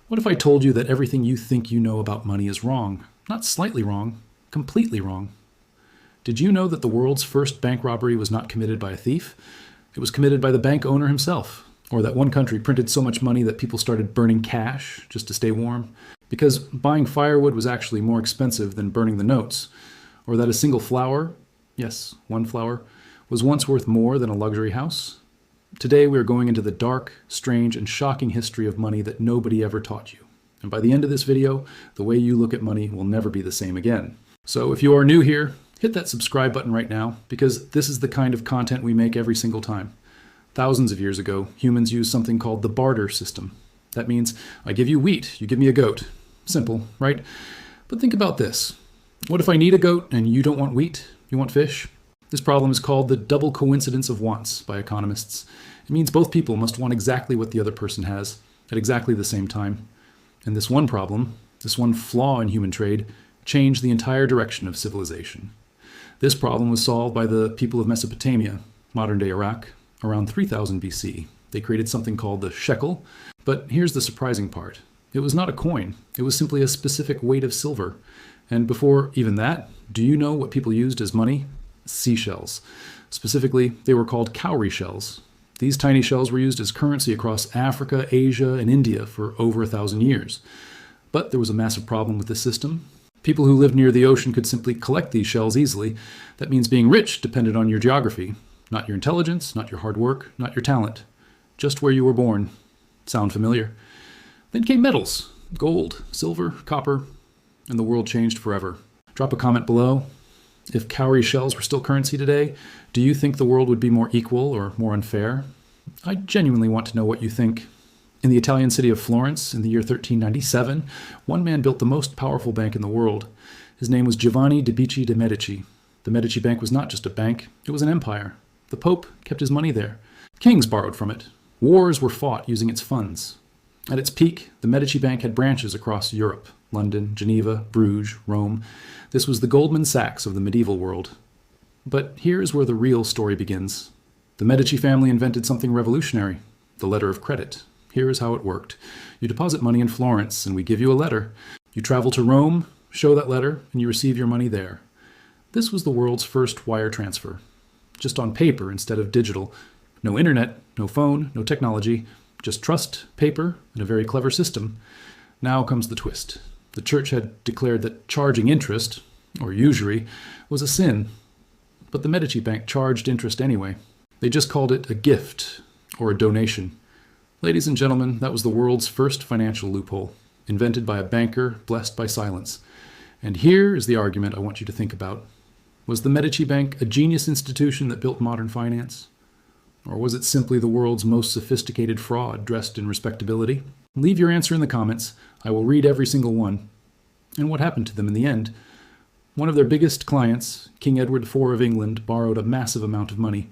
What if I told you that everything you think you know about money is wrong? Not slightly wrong, completely wrong. Did you know that the world's first bank robbery was not committed by a thief? It was committed by the bank owner himself. Or that one country printed so much money that people started burning cash just to stay warm? Because buying firewood was actually more expensive than burning the notes. Or that a single flower, yes, one flower, was once worth more than a luxury house? Today we are going into the dark, strange, and shocking history of money that nobody ever taught you. And by the end of this video, the way you look at money will never be the same again. So if you are new here, hit that subscribe button right now, because this is the kind of content we make every single time. Thousands of years ago, humans used something called the barter system. That means I give you wheat, you give me a goat. Simple, right? But think about this. What if I need a goat and you don't want wheat, you want fish? This problem is called the double coincidence of wants by economists. It means both people must want exactly what the other person has at exactly the same time. And this one problem, this one flaw in human trade, changed the entire direction of civilization. This problem was solved by the people of Mesopotamia, modern-day Iraq, around 3000 BC. They created something called the shekel, but here's the surprising part. It was not a coin. It was simply a specific weight of silver. And before even that, do you know what people used as money? Seashells. Specifically, they were called cowrie shells. These tiny shells were used as currency across Africa, Asia, and India for over 1,000 years. But there was a massive problem with this system. People who lived near the ocean could simply collect these shells easily. That means being rich depended on your geography, not your intelligence, not your hard work, not your talent, just where you were born. Sound familiar? Then came metals, gold, silver, copper, and the world changed forever. Drop a comment below. If cowrie shells were still currency today, do you think the world would be more equal or more unfair? I genuinely want to know what you think. In the Italian city of Florence, in the year 1397, one man built the most powerful bank in the world. His name was Giovanni de' Medici. The Medici Bank was not just a bank, it was an empire. The Pope kept his money there. Kings borrowed from it. Wars were fought using its funds. At its peak, the Medici Bank had branches across Europe, London, Geneva, Bruges, Rome. This was the Goldman Sachs of the medieval world. But here is where the real story begins. The Medici family invented something revolutionary, the letter of credit. Here is how it worked. You deposit money in Florence, and we give you a letter. You travel to Rome, show that letter, and you receive your money there. This was the world's first wire transfer. Just on paper instead of digital. No internet, no phone, no technology, just trust, paper, and a very clever system. Now comes the twist. The church had declared that charging interest, or usury, was a sin. But the Medici Bank charged interest anyway. They just called it a gift, or a donation. Ladies and gentlemen, that was the world's first financial loophole, invented by a banker blessed by silence. And here is the argument I want you to think about. Was the Medici Bank a genius institution that built modern finance? Or was it simply the world's most sophisticated fraud dressed in respectability? Leave your answer in the comments. I will read every single one. And what happened to them in the end? One of their biggest clients, King Edward IV of England, borrowed a massive amount of money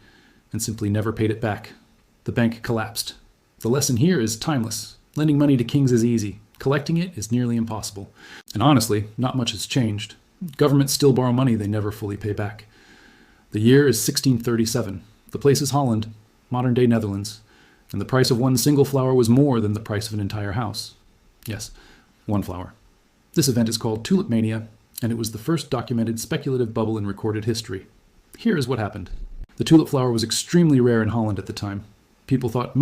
and simply never paid it back. The bank collapsed. The lesson here is timeless. Lending money to kings is easy. Collecting it is nearly impossible. And honestly, not much has changed. Governments still borrow money they never fully pay back. The year is 1637. The place is Holland, modern-day Netherlands. And the price of one single flower was more than the price of an entire house. Yes, one flower. This event is called Tulip Mania, and it was the first documented speculative bubble in recorded history. Here is what happened. The tulip flower was extremely rare in Holland at the time. People thought,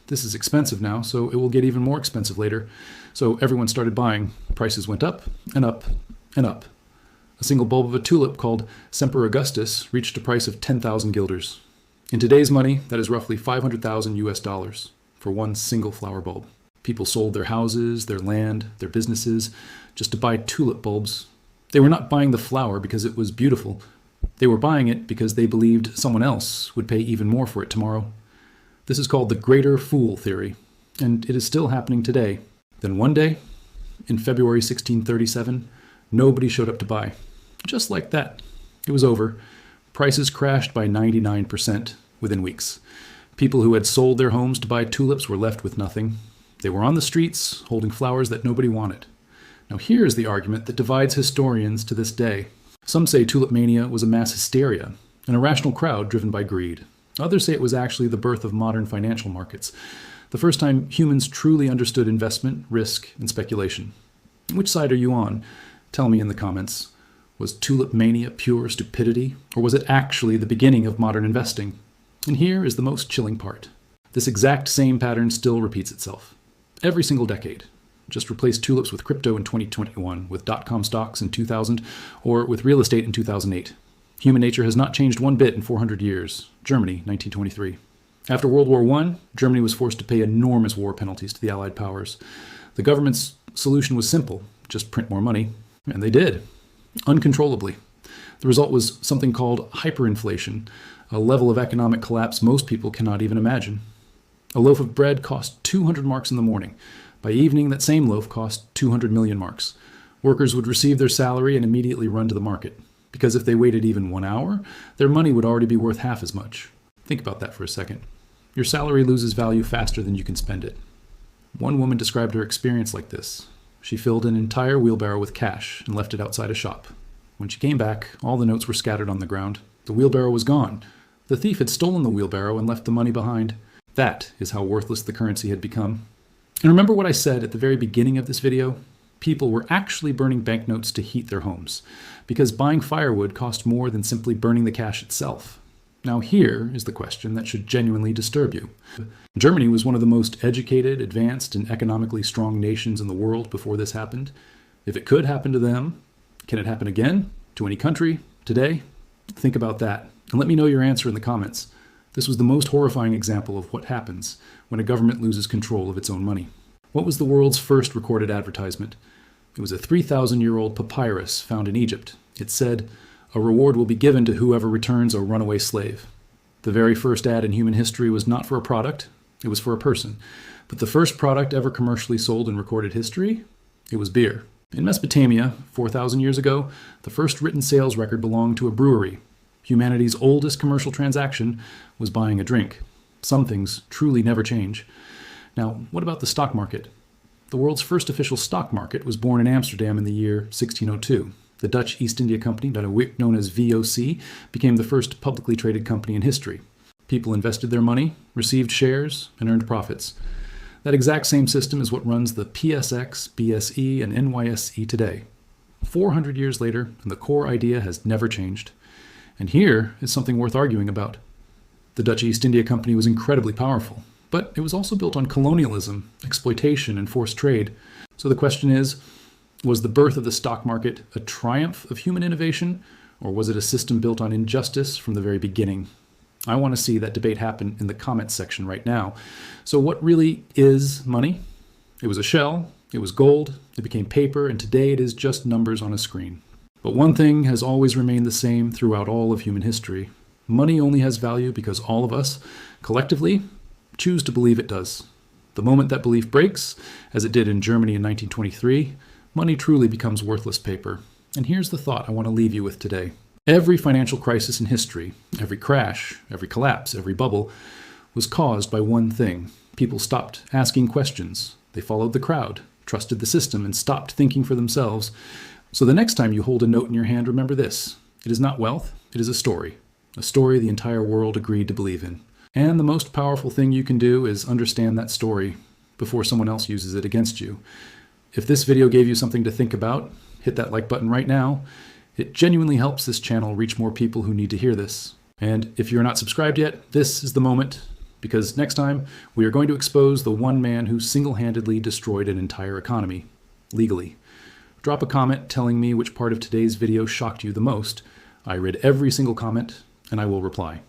this is expensive now, so it will get even more expensive later. So everyone started buying. Prices went up and up and up. A single bulb of a tulip called Semper Augustus reached a price of 10,000 guilders. In today's money, that is roughly 500,000 US dollars for one single flower bulb. People sold their houses, their land, their businesses, just to buy tulip bulbs. They were not buying the flower because it was beautiful. They were buying it because they believed someone else would pay even more for it tomorrow. This is called the greater fool theory, and it is still happening today. Then one day, in February 1637, nobody showed up to buy. Just like that. It was over. Prices crashed by 99% within weeks. People who had sold their homes to buy tulips were left with nothing. They were on the streets, holding flowers that nobody wanted. Now here is the argument that divides historians to this day. Some say tulip mania was a mass hysteria, an irrational crowd driven by greed. Others say it was actually the birth of modern financial markets, the first time humans truly understood investment, risk, and speculation. Which side are you on? Tell me in the comments. Was Tulip Mania pure stupidity, or was it actually the beginning of modern investing? And here is the most chilling part. This exact same pattern still repeats itself. Every single decade. Just replace tulips with crypto in 2021, with dot-com stocks in 2000, or with real estate in 2008. Human nature has not changed one bit in 400 years. Germany, 1923. After World War I, Germany was forced to pay enormous war penalties to the Allied powers. The government's solution was simple: just print more money. And they did, uncontrollably. The result was something called hyperinflation, a level of economic collapse most people cannot even imagine. A loaf of bread cost 200 marks in the morning. By evening, that same loaf cost 200 million marks. Workers would receive their salary and immediately run to the market, because if they waited even 1 hour, their money would already be worth half as much. Think about that for a second. Your salary loses value faster than you can spend it. One woman described her experience like this. She filled an entire wheelbarrow with cash and left it outside a shop. When she came back, all the notes were scattered on the ground. The wheelbarrow was gone. The thief had stolen the wheelbarrow and left the money behind. That is how worthless the currency had become. And remember what I said at the very beginning of this video? People were actually burning banknotes to heat their homes, because buying firewood cost more than simply burning the cash itself. Now here is the question that should genuinely disturb you. Germany was one of the most educated, advanced, and economically strong nations in the world before this happened. If it could happen to them, can it happen again? To any country? Today? Think about that, and let me know your answer in the comments. This was the most horrifying example of what happens when a government loses control of its own money. What was the world's first recorded advertisement? It was a 3,000-year-old papyrus found in Egypt. It said, "A reward will be given to whoever returns a runaway slave." The very first ad in human history was not for a product, it was for a person. But the first product ever commercially sold in recorded history? It was beer. In Mesopotamia, 4,000 years ago, the first written sales record belonged to a brewery. Humanity's oldest commercial transaction was buying a drink. Some things truly never change. Now, what about the stock market? The world's first official stock market was born in Amsterdam in the year 1602. The Dutch East India Company, known as VOC, became the first publicly traded company in history. People invested their money, received shares, and earned profits. That exact same system is what runs the PSX, BSE, and NYSE today. 400 years later, and the core idea has never changed. And here is something worth arguing about. The Dutch East India Company was incredibly powerful, but it was also built on colonialism, exploitation, and forced trade. So the question is, was the birth of the stock market a triumph of human innovation, or was it a system built on injustice from the very beginning? I want to see that debate happen in the comments section right now. So what really is money? It was a shell, it was gold, it became paper, and today it is just numbers on a screen. But one thing has always remained the same throughout all of human history. Money only has value because all of us, collectively, choose to believe it does. The moment that belief breaks, as it did in Germany in 1923, money truly becomes worthless paper. And here's the thought I want to leave you with today. Every financial crisis in history, every crash, every collapse, every bubble, was caused by one thing. People stopped asking questions. They followed the crowd, trusted the system, and stopped thinking for themselves. So the next time you hold a note in your hand, remember this. It is not wealth, it is a story the entire world agreed to believe in. And the most powerful thing you can do is understand that story before someone else uses it against you. If this video gave you something to think about, hit that like button right now. It genuinely helps this channel reach more people who need to hear this. And if you're not subscribed yet, this is the moment, because next time we are going to expose the one man who single-handedly destroyed an entire economy, legally. Drop a comment telling me which part of today's video shocked you the most. I read every single comment, and I will reply.